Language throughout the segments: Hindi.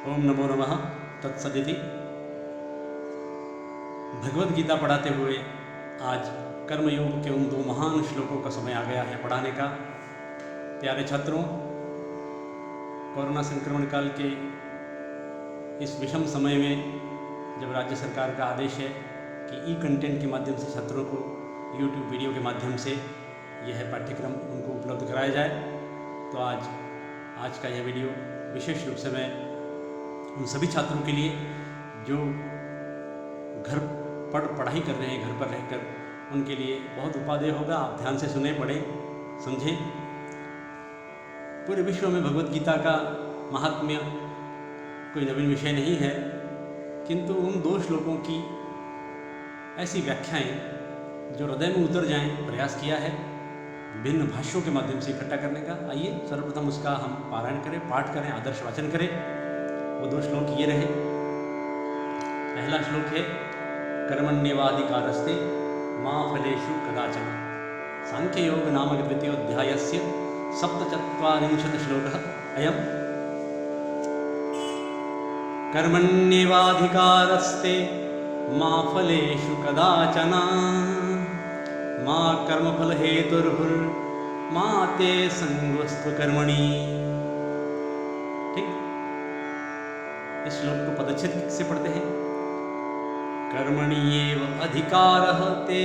ओम नमो नमः तत्सदिति। भगवद गीता पढ़ाते हुए आज कर्मयोग के उन दो महान श्लोकों का समय आ गया है पढ़ाने का। प्यारे छात्रों, कोरोना संक्रमण काल के इस विषम समय में जब राज्य सरकार का आदेश है कि ई कंटेंट के माध्यम से छात्रों को यूट्यूब वीडियो के माध्यम से यह पाठ्यक्रम उनको उपलब्ध कराया जाए, तो आज का यह वीडियो विशेष रूप से मैं उन सभी छात्रों के लिए जो घर पढ़ाई कर रहे हैं, घर पर रहकर, उनके लिए बहुत उपादेय होगा। आप ध्यान से सुने, पढ़ें, समझें। पूरे विश्व में भगवद गीता का महात्म्य कोई नवीन विषय नहीं है, किंतु उन दो श्लोकों की ऐसी व्याख्याएं जो हृदय में उतर जाएं, प्रयास किया है विभिन्न भाष्यों के माध्यम से इकट्ठा करने का। आइए सर्वप्रथम उसका हम पारायण करें, पाठ करें, आदर्श वाचन करें। वो दो श्लोक ये रहे। पहला श्लोक है कर्मण्येवाधिकारस्ते मा फलेषु कदाचन। सांख्य योग नामक द्वितीयोऽध्यायस्य 47 श्लोकः अयम्। कर्मण्येवाधिकारस्ते मा फलेषु कदाचन मा कर्मफल हेतुर्भुर्मा ते संगोऽस्तु कर्मणि। ठीक, इस श्लोक को पदच्छेद से पढ़ते हैं। कर्मण्येव अधिकारः ते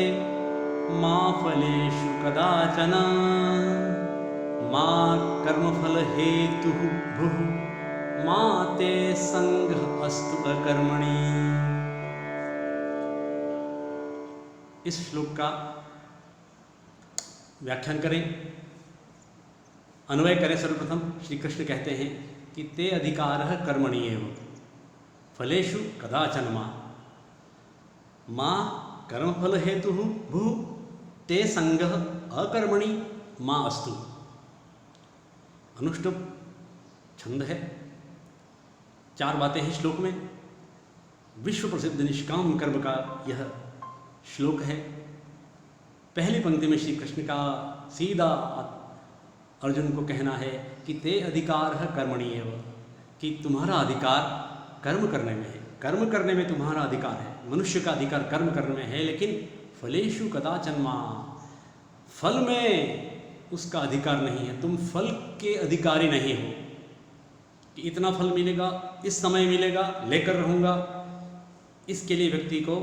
मा फलेषु कदाचन मा कर्मफल हेतुः भुः मा ते संगः अस्तु अकर्मणि। इस श्लोक का व्याख्यान करें, अन्वय करें। सर्वप्रथम श्री कृष्ण कहते हैं कि ते अधिकारः कर्मणि एव फलेषु कदाचन मा कर्मफल हेतुः भुः ते संगः अकर्मणि मा अस्तु। अनुष्टुप छंद है, 4 बातें हैं श्लोक में। विश्व प्रसिद्ध निष्काम कर्म का यह श्लोक है। पहली पंक्ति में श्री कृष्ण का सीधा अर्जुन को कहना है कि ते अधिकारः कर्मणि एव, कि तुम्हारा अधिकार कर्म करने में है, कर्म करने में तुम्हारा अधिकार है। मनुष्य का अधिकार कर्म करने में है, लेकिन फलेषु कदाचन मा, फल में उसका अधिकार नहीं है। तुम फल के अधिकारी नहीं हो कि इतना फल मिलेगा, इस समय मिलेगा, लेकर रहूँगा। इसके लिए व्यक्ति को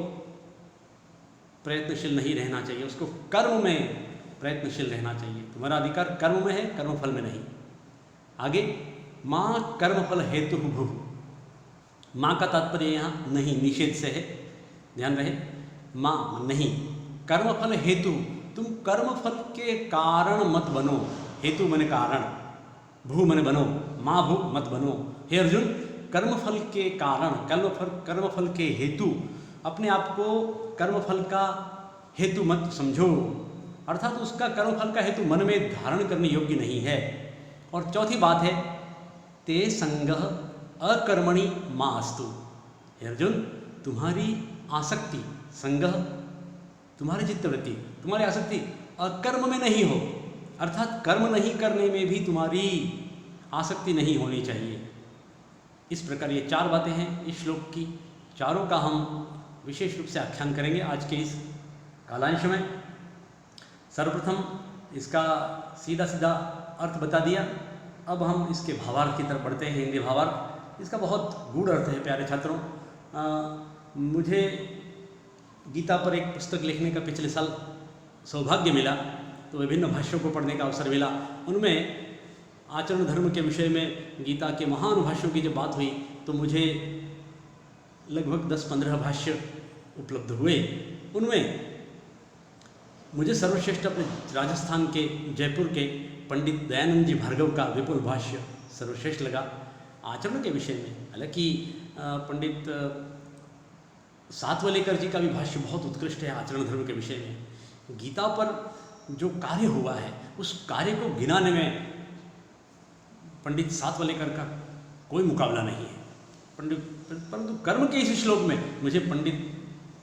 प्रयत्नशील नहीं रहना चाहिए, उसको कर्म में प्रयत्नशील रहना चाहिए। तुम्हारा अधिकार कर्म में है, कर्म फल में नहीं। आगे माँ कर्मफल हेतु भुः, माँ का तात्पर्य यहाँ नहीं, निषेध से है, ध्यान रहे। माँ नहीं, कर्मफल हेतु, तुम कर्मफल के कारण मत बनो। हेतु मने कारण, भू मने बनो, माँ भू मत बनो। हे अर्जुन, कर्मफल के कारण, कर्मफल के हेतु, अपने आप को कर्मफल का हेतु मत समझो, अर्थात उसका कर्मफल का हेतु मन में धारण करने योग्य नहीं है। और चौथी बात है ते संगः अकर्मणि मा अस्तु। हे अर्जुन, तुम्हारी आसक्ति, संगः तुम्हारी चित्तवृत्ति, तुम्हारी आसक्ति अकर्म में नहीं हो, अर्थात कर्म नहीं करने में भी तुम्हारी आसक्ति नहीं होनी चाहिए। इस प्रकार ये 4 बातें हैं इस श्लोक की। चारों का हम विशेष रूप से आख्यान करेंगे आज के इस कालांश में। सर्वप्रथम इसका सीधा अर्थ बता दिया। अब हम इसके भावार्थ की तरफ बढ़ते हैं, हिंदी भावार्थ। इसका बहुत गूढ़ अर्थ है प्यारे छात्रों। मुझे गीता पर एक पुस्तक लिखने का पिछले साल सौभाग्य मिला, तो विभिन्न भाष्यों को पढ़ने का अवसर मिला। उनमें आचरण धर्म के विषय में गीता के महान भाष्यों की जब बात हुई, तो मुझे लगभग 10-15 भाष्य उपलब्ध हुए। उनमें मुझे सर्वश्रेष्ठ अपने राजस्थान के जयपुर के पंडित दयानंद जी भार्गव का विपुल भाष्य सर्वश्रेष्ठ लगा आचरण के विषय में। हालांकि पंडित सातवलेकर जी का भी भाष्य बहुत उत्कृष्ट है आचरण धर्म के विषय में। गीता पर जो कार्य हुआ है, उस कार्य को गिनाने में पंडित सातवलेकर का कोई मुकाबला नहीं है। परंतु कर्म के इस श्लोक में मुझे पंडित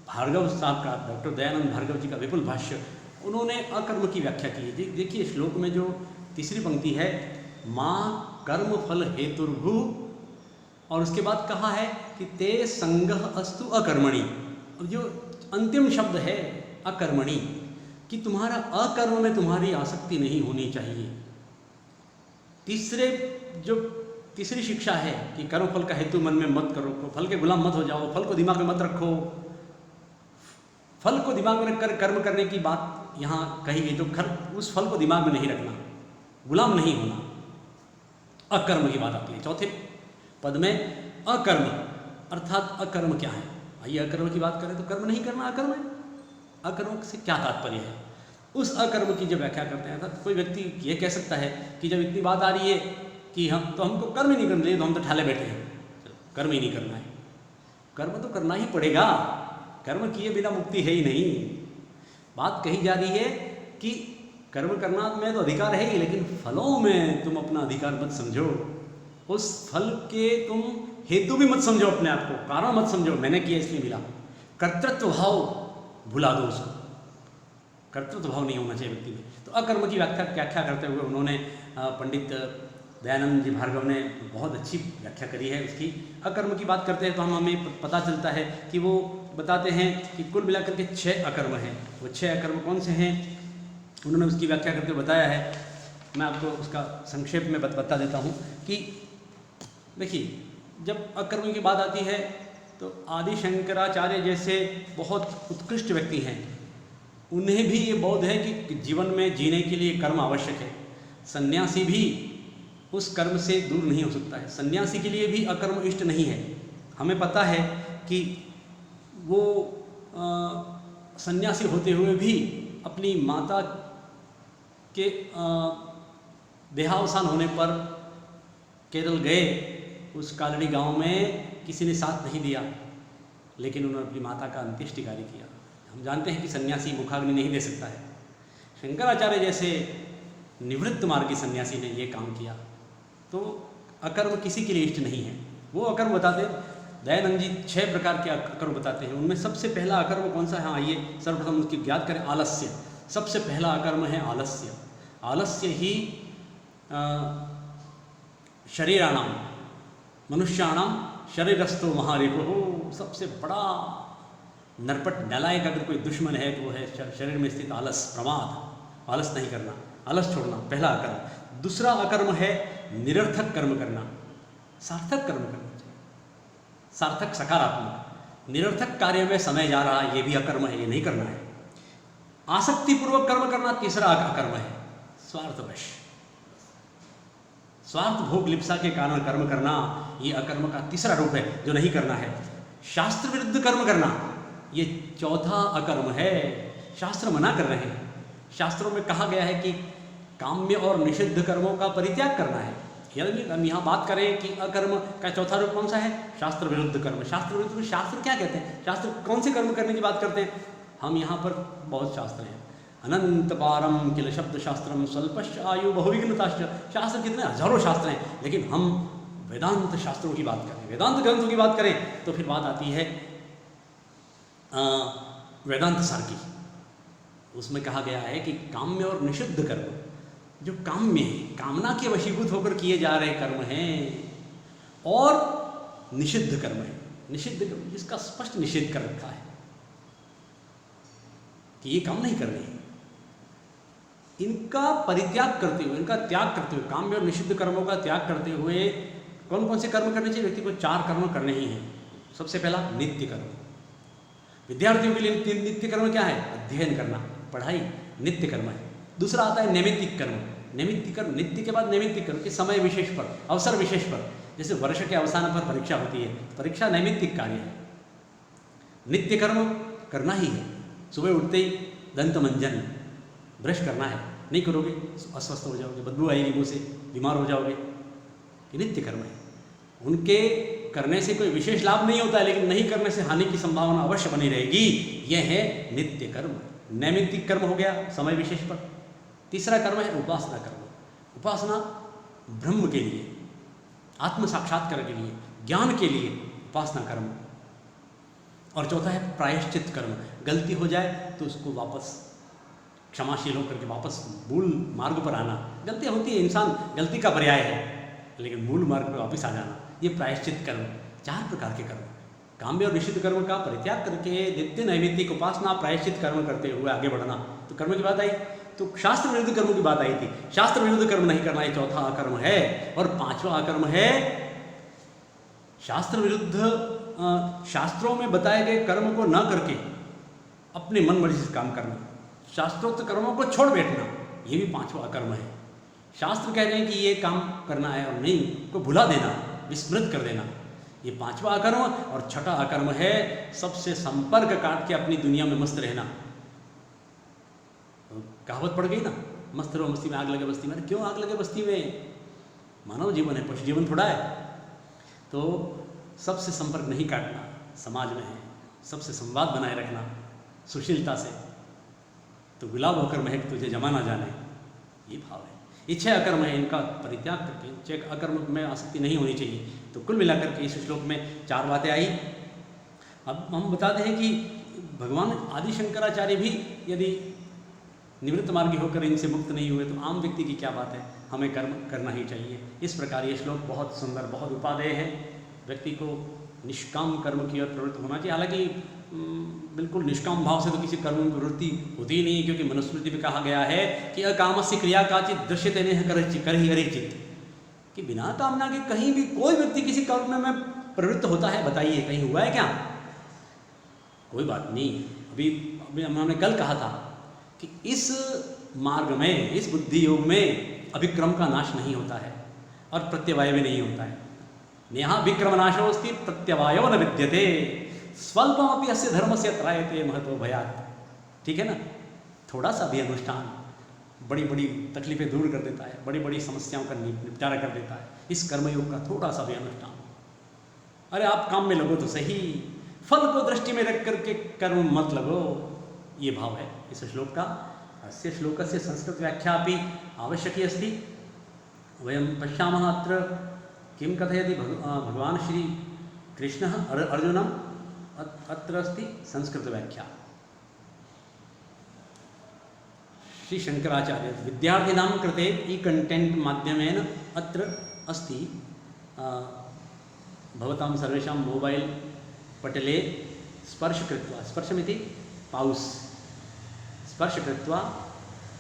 भार्गव साहब का, डॉक्टर दयानंद भार्गव जी का विपुल भाष्य, उन्होंने अकर्म की व्याख्या की है। देखिए श्लोक में जो तीसरी पंक्ति है, माँ कर्म फल हेतुर्भु और उसके बाद कहा है कि ते संगः अस्तु अकर्मणि। अब जो अंतिम शब्द है अकर्मणि, कि तुम्हारा अकर्म में तुम्हारी आसक्ति नहीं होनी चाहिए। तीसरी शिक्षा है कि कर्म फल का हेतु मन में मत करो, फल के गुलाम मत हो जाओ, फल को दिमाग में मत रखो। फल को दिमाग में रखकर कर्म करने की बात यहाँ कही गई, तो उस फल को दिमाग में नहीं रखना, गुलाम नहीं होना, अकर्म की बात आती है। चौथे पद में अकर्म, अर्थात अकर्म क्या है? आइए अकर्म की बात करें तो कर्म नहीं करना अकर्म है। अकर्म से क्या तात्पर्य है? उस अकर्म की जब व्याख्या करते हैं, अर्थात कोई व्यक्ति ये कह सकता है कि जब इतनी बात आ रही है कि हमको कर्म ही नहीं करना चाहिए, तो हम तो ठाले बैठे हैं, कर्म ही नहीं करना है। कर्म तो करना ही पड़ेगा, कर्म किए बिना मुक्ति है ही नहीं। बात कही जा रही है कि कर्म करना में तो अधिकार है ही, लेकिन फलों में तुम अपना अधिकार मत समझो, उस फल के तुम हेतु भी मत समझो, अपने आप को कारण मत समझो, मैंने किया इसलिए मिला। कर्तृत्व भाव भुला दो, उसको कर्तृत्व भाव नहीं होना चाहिए व्यक्ति में। तो अकर्म की व्याख्या करते हुए उन्होंने पंडित दयानंद जी भार्गव ने बहुत अच्छी व्याख्या करी है उसकी। अकर्म की बात करते हैं तो हमें पता चलता है कि वो बताते हैं कि कुल मिलाकर के 6 अकर्म हैं। वो 6 अकर्म कौन से हैं उन्होंने उसकी व्याख्या करते हुए बताया है। मैं आपको उसका संक्षेप में बता देता हूँ कि देखिए, जब अकर्म की बात आती है तो आदि शंकराचार्य जैसे बहुत उत्कृष्ट व्यक्ति हैं, उन्हें भी ये बोध है कि जीवन में जीने के लिए कर्म आवश्यक है। सन्यासी भी उस कर्म से दूर नहीं हो सकता है, सन्यासी के लिए भी अकर्म इष्ट नहीं है। हमें पता है कि वो सन्यासी होते हुए भी अपनी माता के देहावसान होने पर केरल गए, उस कालड़ी गांव में किसी ने साथ नहीं दिया, लेकिन उन्होंने अपनी माता का अंत्येष्टि कार्य किया। हम जानते हैं कि सन्यासी मुखाग्नि नहीं दे सकता है, शंकराचार्य जैसे निवृत्त मार्गी सन्यासी ने ये काम किया। तो अकर्म किसी के लिए इष्ट नहीं है। वो अकर्म बताते हैं, दयानंद जी 6 प्रकार के अकर्म बताते हैं। उनमें सबसे पहला अकर्म कौन सा है? आइए सर्वप्रथम उसकी ज्ञात करें, आलस्य। सबसे पहला अकर्म है आलस्य। आलस्य ही शरीराणाम मनुष्याणाम शरीरस्थो महारिपुः, सबसे बड़ा नरपट नलायक अगर कोई दुश्मन है तो वो है शरीर में स्थित आलस, प्रमाद। आलस नहीं करना, आलस छोड़ना, पहला अकर्म। दूसरा अकर्म है निरर्थक कर्म करना, सार्थक कर्म करना चाहिए, सार्थक सकारात्मक। निरर्थक कार्य में समय जा रहा है, ये भी अकर्म है, ये नहीं करना है। आसक्तिपूर्वक कर्म करना तीसरा अकर्म है। स्वार्थवश, स्वार्थ भोग लिप्सा के कारण कर्म करना, ये अकर्म का तीसरा रूप है जो नहीं करना है। शास्त्र विरुद्ध कर्म करना, ये चौथा अकर्म है। शास्त्र मना कर रहे हैं, शास्त्रों में कहा गया है कि काम्य और निषिद्ध कर्मों का परित्याग करना है। यदि हम यहाँ बात करें कि अकर्म का चौथा रूप कौन सा है? शास्त्र विरुद्ध कर्म। शास्त्र विरुद्ध, शास्त्र क्या कहते हैं? शास्त्र कौन से कर्म करने की बात करते हैं? हम यहाँ पर बहुत शास्त्र हैं, अनंत पारम किल शब्द शास्त्रम स्वल्पश्च आयु बहुविघ्नताश्च। शास्त्र कितने हजारों शास्त्र हैं, लेकिन हम वेदांत शास्त्रों की बात करें, वेदांत ग्रंथों की बात करें तो फिर बात आती है वेदांत सार की। उसमें कहा गया है कि काम्य और निषिद्ध कर्म, जो काम्य है, कामना के वशीभूत होकर किए जा रहे कर्म हैं, और निषिद्ध कर्म है, निषिद्ध कर्म जिसका स्पष्ट निषेध कर रखा है कि ये काम नहीं करने हैं, इनका परित्याग करते हुए, इनका त्याग करते हुए, काम्य और निषिद्ध कर्मों का त्याग करते हुए कौन कौन से कर्म करने चाहिए? व्यक्ति को 4 कर्म करने ही हैं। सबसे पहला नित्य कर्म। विद्यार्थियों के लिए नित्य कर्म क्या है? अध्ययन करना, पढ़ाई नित्य कर्म है। दूसरा आता है नैमित्तिक कर्म। नैमित्तिक कर्म, नित्य के बाद नैमित्तिक कर्म कि समय विशेष पर, अवसर विशेष पर, जैसे वर्ष के अवसान पर परीक्षा होती है, परीक्षा नैमित्तिक कार्य है। नित्य कर्म करना ही है। सुबह उठते ही दंत मंजन, ब्रश करना है, नहीं करोगे अस्वस्थ हो जाओगे, बदबू आएगी मुँह से, बीमार हो जाओगे। ये नित्य कर्म है। उनके करने से कोई विशेष लाभ नहीं होता है, लेकिन नहीं करने से हानि की संभावना अवश्य बनी रहेगी। यह है नित्य कर्म। नैमित्तिक कर्म हो गया समय विशेष पर। तीसरा कर्म है उपासना कर्म। उपासना ब्रह्म के लिए, आत्म साक्षात्कार के लिए, ज्ञान के लिए उपासना कर्म। और चौथा है प्रायश्चित कर्म। गलती हो जाए तो उसको वापस क्षमाशील होकर के वापस मूल मार्ग पर आना। गलतियाँ होती है, इंसान गलती का पर्याय है, लेकिन मूल मार्ग पर वापस आ जाना, ये प्रायश्चित कर्म, 4 प्रकार के कर्म, काम्य और निषिद्ध कर्म का परित्याग करके नित्य नैमित्तिक उपासना प्रायश्चित कर्म करते हुए आगे बढ़ना। तो कर्म की बात आई तो शास्त्र विरुद्ध कर्मों की बात आई थी। शास्त्र विरुद्ध कर्म नहीं करना, ये चौथा अकर्म है। और 5वां अकर्म है शास्त्र विरुद्ध शास्त्रों में बताए गए कर्म को न करके अपने मन मर्जी से काम करना, शास्त्रोक्त कर्मों को छोड़ बैठना, ये भी 5वां अकर्म है। शास्त्र कह रहे हैं कि ये काम करना है और नहीं को भुला देना, विस्मृत कर देना, ये 5वां अकर्म। और 6ठा अकर्म है सबसे संपर्क काट के अपनी दुनिया में मस्त रहना। तो कहावत पड़ गई ना, मस्त रहो मस्ती में आग लगे बस्ती में। अरे क्यों आग लगे बस्ती में? मानव जीवन है, पशु जीवन थोड़ा है। तो सबसे संपर्क नहीं काटना, समाज में है सबसे संवाद बनाए रखना सुशीलता से। तो गुलाब होकर महक तुझे जमाना जाने, ये भाव है। ये 6 अकर्म है, इनका परित्याग करके 6 अकर्म में आसक्ति नहीं होनी चाहिए। तो कुल मिलाकर के इस श्लोक में 4 बातें आई। अब हम बताते हैं कि भगवान आदि शंकराचार्य भी यदि निवृत्त मार्गी होकर इनसे मुक्त नहीं हुए तो आम व्यक्ति की क्या बात है, हमें कर्म करना ही चाहिए। इस प्रकार ये श्लोक बहुत सुंदर, बहुत उपादेय है। व्यक्ति को निष्काम कर्म की ओर प्रवृत्त होना चाहिए। हालांकि बिल्कुल निष्काम भाव से तो किसी कर्म में प्रवृत्ति होती ही नहीं, क्योंकि मनुस्मृति में कहा गया है कि अकामस्य क्रिया काचित दृश्यते नेह करहि अरिचित, कि बिना कामना के कहीं भी कोई व्यक्ति किसी कर्म में प्रवृत्त होता है। बताइए कहीं हुआ है क्या? कोई बात नहीं। अभी हमने कल कहा था कि इस मार्ग में, इस बुद्धि योग में अभिक्रम का नाश नहीं होता है और प्रत्यवाय भी नहीं होता है। नेहा विक्रम नाशोस्ति प्रत्यवायो न विद्यते स्वल्पमपि अस्य धर्मस्य त्रायते महतो भयात्। ठीक है ना? थोड़ा सा भी अनुष्ठान बड़ी बड़ी तकलीफें दूर कर देता है, बड़ी बड़ी समस्याओं का निपटारा कर देता है। इस कर्मयोग का थोड़ा सा भी अनुष्ठान, अरे आप काम में लगो तो सही, फल को दृष्टि में रख करके कर्म मत लगो, ये भाव है इस श्लोक का। अस्य श्लोकस्य संस्कृत व्याख्या अपि आवश्यकी अस्ति। वयं पश्यामः अत्र किं कथयति भगवान् श्री कृष्णः अर्जुनम् अत्र अस्ति संस्कृत व्याख्या। श्री शंकराचार्य विद्यार्थिनां कृते ई कंटेंट माध्यमेन अत्र अस्ति। भवतां सर्वेषां मोबाइल पटले स्पर्श कृत्वा, स्पर्शमिति पाउस, स्पर्श कृत्वा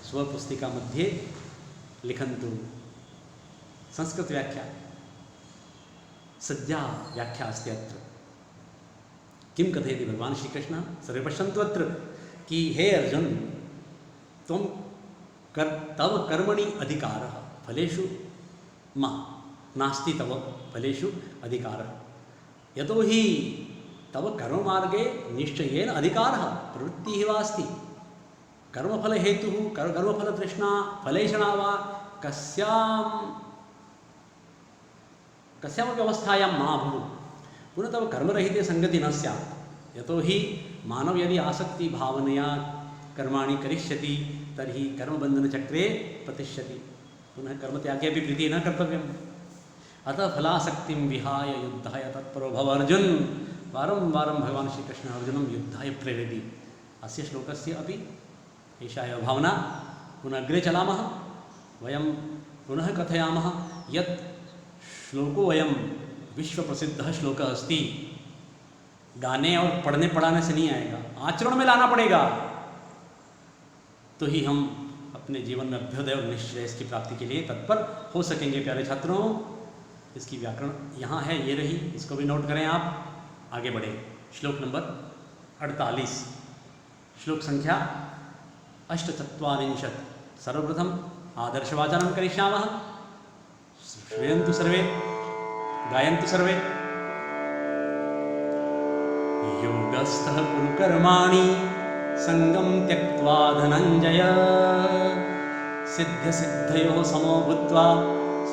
स्वपुस्तिका मध्ये लिखन्तु संस्कृत व्याख्या। सद्या व्याख्या अस्ति अत्र। किं कथयति भगवान् श्रीकृष्ण? सर्वे पश्यन्तु अत्र कि हे अर्जुन, तव कर्मणि अधिकारः, फलेषु मा नास्ति तव फलेषु अधिकारः। यतो हि तव कर्ममार्गे निश्चयेन अधिकारः, प्रवृत्तिः वा अस्ति। कर्मफलहेतुः, कर्मफलतृष्णा, फलेषणा वा कस्यामपि अवस्थायां मा भूः। पुनः तव कर्मरहिते संगति न स्यात्। यतो हि मानव यदि आसक्ति भावनया कर्माणि करिष्यति तर्हि कर्मबन्धनचक्रे प्रतिष्यति। पुनः कर्मत्यागे अपि प्रीतिः न कर्तव्यम्। अतः फलासक्तिं विहाय युद्धाय तत्परो भव अर्जुन। वारं वारं भगवान् श्रीकृष्णः अर्जुनं युद्धाय प्रेरयति। अस्य श्लोकस्य अपि एषा एव भावना। पुनः अग्रे चलामः। वयं पुनः कथयामः यत् श्लोकोऽयं विश्वप्रसिद्धः श्लोकः अस्ति। गाने और पढ़ने पढ़ाने से नहीं आएगा, आचरण में लाना पड़ेगा, तो ही हम अपने जीवन में अभ्युदय और निश्चय की प्राप्ति के लिए तत्पर हो सकेंगे। प्यारे छात्रों, इसकी व्याकरण यहाँ है, ये रही, इसको भी नोट करें आप। आगे बढ़े। श्लोक नंबर 48, श्लोक संख्या 48। सर्वप्रथम आदर्शवाचनं करिष्यामः। श्रूयन्तु सर्वे, गायन्तु सर्वे। योगस्थः कुरु कर्माणि संगं त्यक्त्वा धनंजय, सिद्ध्यसिद्धयोः समो भूत्वा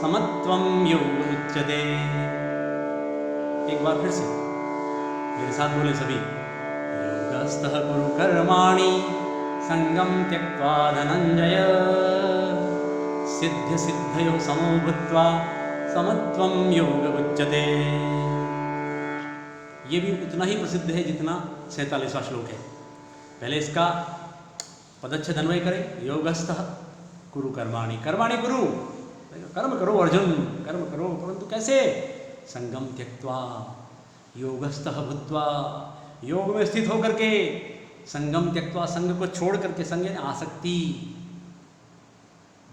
समत्वं योग उच्यते। एक बार फिर से मेरे साथ बोले सभी। योगस्थः कुरु कर्माणि संगं त्यक्त्वा धनंजय, सिद्ध्यसिद्धयोः समो भूत्वा समत्वं योग उच्यते। ये भी उतना ही प्रसिद्ध है जितना 47वां श्लोक है। पहले इसका पदच्छेद अन्वय करें। योगस्थः कुरु कर्माणि, कर्माणि कुरु, कर्म करो अर्जुन, कर्म करो, परंतु कैसे? संगम त्यक्त्वा योगस्थः भूत्वा, योग में स्थित होकर के, संगम त्यक्त्वा, संग को छोड़ करके, संग यानी आसक्ति,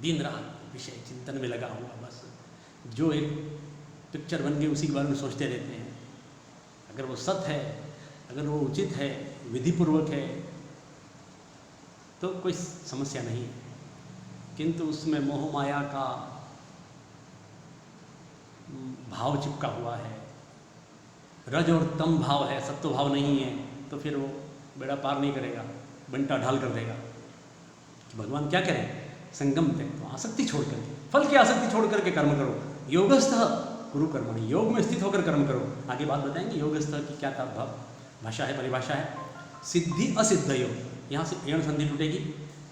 दिन रात विषय चिंतन में लगा हुआ, बस जो एक पिक्चर बन गई उसी के बारे में सोचते रहते हैं। अगर वो सत्य है, अगर वो उचित है, विधिपूर्वक है, तो कोई समस्या नहीं है, किंतु उसमें मोह माया का भाव चिपका हुआ है, रज और तम भाव है, सत्व भाव नहीं है, तो फिर वो बेड़ा पार नहीं करेगा, बंटा ढाल कर देगा। भगवान क्या करें? संगम त्यक्त्वा, आसक्ति छोड़ करके, फल की आसक्ति छोड़ करके कर्म करो। योगस्थः कुरु कर्मणि, योग में स्थित होकर कर्म करो। आगे बात बताएंगे योगस्थः की क्या भाषा है, परिभाषा है। सिद्धि असिद्ध योग, यहाँ से एण संधि टूटेगी।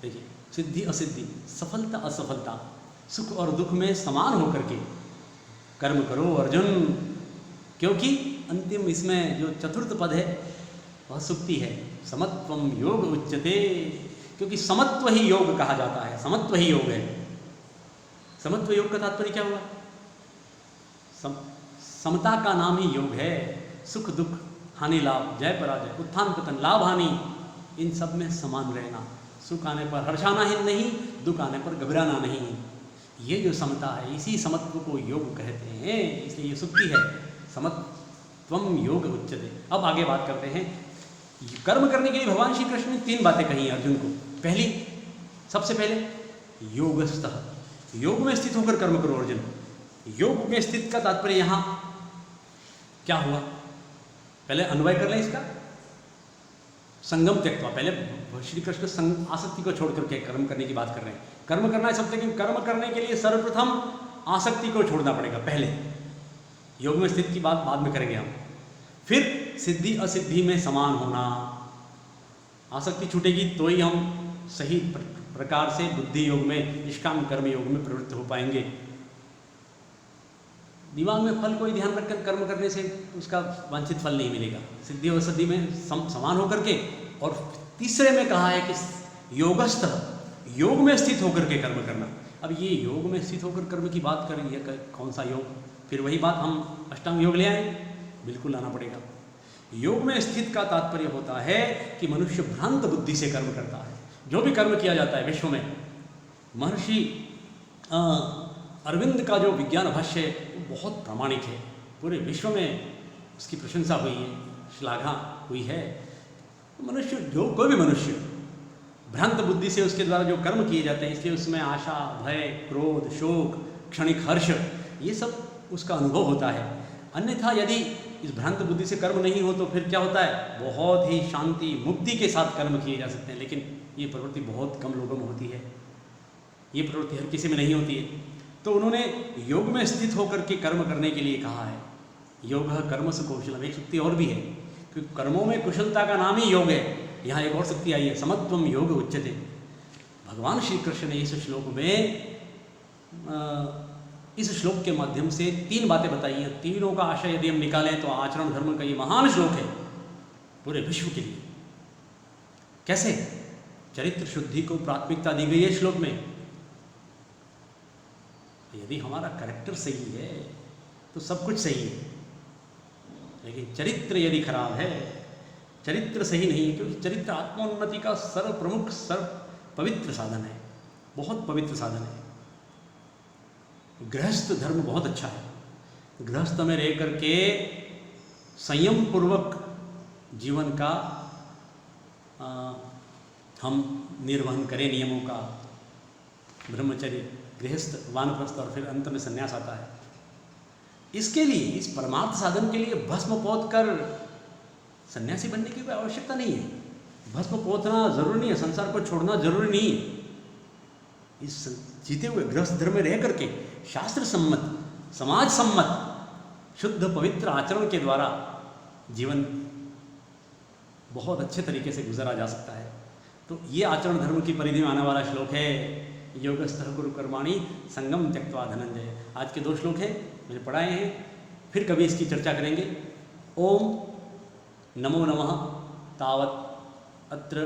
देखिए, सिद्धि असिद्धि, सफलता असफलता, सुख और दुख में समान होकर के कर्म करो अर्जुन, क्योंकि अंतिम इसमें जो चतुर्थ पद है वह सुक्ति है, समत्वम योग उच्यते, क्योंकि समत्व ही योग कहा जाता है, समत्व ही योग है। समत्व योग का तात्पर्य क्या हुआ? समता का नाम ही योग है। सुख दुख, हानि लाभ, जय पराजय, उत्थान पतन, लाभ हानि, इन सब में समान रहना, सुख आने पर हर्षाना ही नहीं, दुख आने पर घबराना नहीं, ये जो समता है, इसी समत्व को योग कहते हैं, इसलिए ये सुक्ति है, समत्वम योग उच्यते। अब आगे बात करते हैं, कर्म करने के लिए भगवान श्री कृष्ण ने 3 बातें कही हैं अर्जुन को। पहली, सबसे पहले योगस्थः, योग में स्थित होकर कर्म करो अर्जुन। योग में स्थित का तात्पर्य यहाँ क्या हुआ? पहले अन्वय कर लें इसका। संगम त्यक्त्वा, पहले श्री कृष्ण आसक्ति को छोड़ करके कर्म करने की बात कर रहे हैं। कर्म करना है सब, लेकिन कर्म करने के लिए सर्वप्रथम आसक्ति को छोड़ना पड़ेगा पहले। योग में स्थित की बात बाद में करेंगे हम। फिर सिद्धि असिद्धि में समान होना, आसक्ति छूटेगी तो ही हम सही प्रकार से बुद्धि योग में, निष्काम कर्म योग में प्रवृत्त हो पाएंगे। दिमाग में फल कोई ध्यान रखकर कर्म करने से उसका वांछित फल नहीं मिलेगा। सिद्धि और सिद्धि में समान होकर के, और तीसरे में कहा है कि योगस्थ, योग में स्थित होकर के कर्म करना। अब ये योग में स्थित होकर कर्म की बात करें, ये कौन सा योग? फिर वही बात, हम अष्टांग योग ले आए, बिल्कुल लाना पड़ेगा। योग में स्थित का तात्पर्य होता है कि मनुष्य भ्रांत बुद्धि से कर्म करता है। जो भी कर्म किया जाता है विश्व में, महर्षि अरविंद का जो विज्ञान भाष्य है वो बहुत प्रामाणिक है, पूरे विश्व में उसकी प्रशंसा हुई है, श्लाघा हुई है। मनुष्य, जो कोई भी मनुष्य भ्रांत बुद्धि से उसके द्वारा जो कर्म किए जाते हैं, इसलिए उसमें आशा, भय, क्रोध, शोक, क्षणिक हर्ष, ये सब उसका अनुभव होता है। अन्यथा यदि इस भ्रांत बुद्धि से कर्म नहीं हो तो फिर क्या होता है? बहुत ही शांति, मुक्ति के साथ कर्म किए जा सकते हैं, लेकिन ये प्रवृत्ति बहुत कम लोगों में होती है, ये प्रवृत्ति हर किसी में नहीं होती है। तो उन्होंने योग में स्थित होकर के कर्म करने के लिए कहा है। योग कर्मसु कौशलम, एक शक्ति और भी है, क्योंकि कर्मों में कुशलता का नाम ही योग है। यहाँ एक और शक्ति आई है, समत्वम योग उच्यते। भगवान श्री कृष्ण ने इस श्लोक में, इस श्लोक के माध्यम से 3 बातें बताई हैं। तीनों का आशय यदि हम निकालें तो आचरण धर्म का ये महान श्लोक है पूरे विश्व के लिए। कैसे? चरित्र शुद्धि को प्राथमिकता दी गई है श्लोक में। यदि हमारा कैरेक्टर सही है तो सब कुछ सही है, लेकिन चरित्र यदि खराब है, चरित्र सही नहीं है, क्योंकि चरित्र आत्मोन्नति का सर्व प्रमुख, सर्व पवित्र साधन है, बहुत पवित्र साधन है। गृहस्थ धर्म बहुत अच्छा है, गृहस्थ में रह करके संयम पूर्वक जीवन का हम निर्वहन करें, नियमों का, ब्रह्मचर्य, गृहस्थ, वानप्रस्थ और फिर अंत में संन्यास आता है। इसके लिए, इस परमार्थ साधन के लिए भस्म पोत कर सन्यासी बनने की कोई आवश्यकता नहीं है। भस्म पोतना जरूरी नहीं है, संसार को छोड़ना जरूरी नहीं है। इस जीते हुए गृहस्थ धर्म में रह करके शास्त्र सम्मत, समाज सम्मत, शुद्ध पवित्र आचरण के द्वारा जीवन बहुत अच्छे तरीके से गुजारा जा सकता है। तो ये आचरण धर्म की परिधि में आने वाला श्लोक है, योगस्थः कुरु कर्माणि संगम त्यक्त्वा धनंजय। आज के 2 श्लोक हैं, मैंने पढ़ाए हैं, फिर कभी इसकी चर्चा करेंगे। ओम नमो नमः। तावत् अत्र